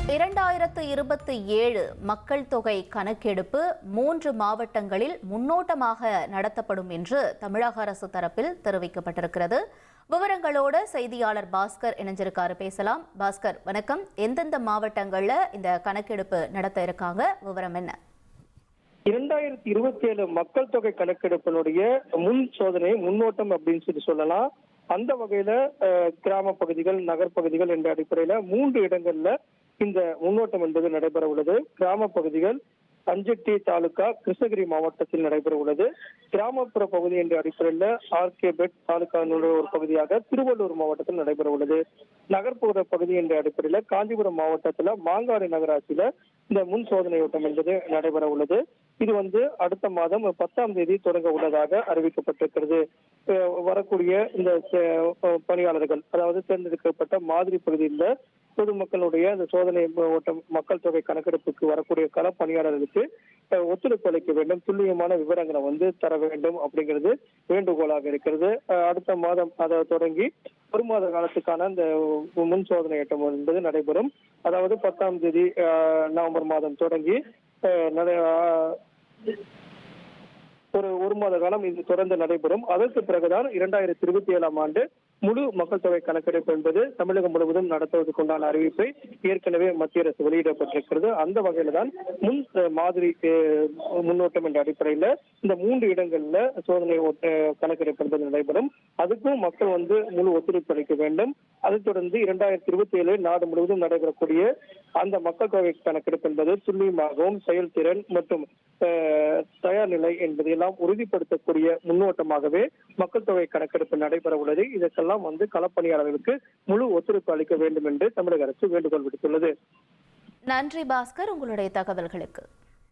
2027 மக்கள் தொகை கணக்கெடுப்பு 3 மாவட்டங்களில் முன்னோட்டமாக நடத்தப்படும் என்று தமிழக அரசு தரப்பில் தெரிவிக்கப்பட்டிருக்கிறது. விவரங்களோடு செய்தியாளர் பாஸ்கர் இணைஞ்சிருக்காரு. பேசலாம். பாஸ்கர், வணக்கம். எந்தெந்த மாவட்டங்கள்ல இந்த கணக்கெடுப்பு நடத்த இருக்காங்க, விவரம் என்ன? 2027 மக்கள் தொகை கணக்கெடுப்பினுடைய முன் சோதனை முன்னோட்டம் அப்படின்னு சொல்லலாம். அந்த வகையில கிராம பகுதிகள், நகர்பகுதிகள் என்ற அடிப்படையில 3 இடங்கள்ல இந்த முன்னோட்டம் என்பது நடைபெற உள்ளது. கிராம பகுதிகள் அஞ்சட்டி தாலுகா கிருஷ்ணகிரி மாவட்டத்தில் நடைபெற உள்ளது. கிராமப்புற பகுதி என்ற அடிப்படையில் ஆர்கேபெட் தாலுகாவினுடைய ஒரு பகுதியாக திருவள்ளூர் மாவட்டத்தில் நடைபெற உள்ளது. நகர்ப்புற பகுதி என்ற அடிப்படையில் காஞ்சிபுரம் மாவட்டத்தில் மாங்காடு நகராட்சியில இந்த முன் சோதனை ஓட்டம் என்பது நடைபெற உள்ளது. இது அடுத்த மாதம் 10ஆம் தேதி தொடங்க உள்ளதாக அறிவிக்கப்பட்டிருக்கிறது. வரக்கூடிய இந்த பணியாளர்கள், அதாவது தேர்ந்தெடுக்கப்பட்ட மாதிரி பகுதியில் பொதுமக்களுடைய இந்த சோதனை ஓட்டம் மக்கள் தொகை கணக்கெடுப்புக்கு வரக்கூடிய கள பணியாளர்களுக்கு ஒத்துழைப்பு அளிக்க வேண்டும், துல்லியமான விவரங்களை தர வேண்டும் அப்படிங்கிறது வேண்டுகோளாக இருக்கிறது. அடுத்த மாதம் அதை தொடங்கி 1 மாத காலத்துக்கான இந்த முன் சோதனை ஓட்டம் என்பது நடைபெறும். அதாவது 10ஆம் தேதி நவம்பர் மாதம் தொடங்கி ஒரு மாத காலம் இது தொடர்ந்து நடைபெறும். அதற்கு பிறகுதான் 2027ஆம் ஆண்டு முழு மக்கள் தொகை கணக்கெடுப்பு என்பது தமிழகம் முழுவதும் நடத்துவதற்குண்டான அறிவிப்பை ஏற்கனவே மத்திய அரசு வெளியிடப்பட்டிருக்கிறது. அந்த வகையில தான் முன் மாதிரி முன்னோட்டம் என்ற அடிப்படையில இந்த 3 இடங்கள்ல சோதனை கணக்கெடுப்பு என்பது நடைபெறும். அதுக்கும் மக்கள் முழு ஒத்துழைப்பு அளிக்க வேண்டும். அதைத் தொடர்ந்து 2027 நாடு முழுவதும் நடைபெறக்கூடிய அந்த மக்கள் தொகை கணக்கெடுப்பு என்பது துல்லியமாகவும் செயல்திறன் மற்றும் தயார் நிலை என்பதையெல்லாம் உறுதிப்படுத்தக்கூடிய முன்னோட்டமாகவே மக்கள் தொகை கணக்கெடுப்பு நடைபெற உள்ளது. இதற்கெல்லாம் களப்பணியாளர்களுக்கு முழு ஒத்துழைப்பு அளிக்க வேண்டும் என்று தமிழக அரசு வேண்டுகோள் விடுத்துள்ளது. நன்றி பாஸ்கர், உங்களுடைய தகவல்களுக்கு.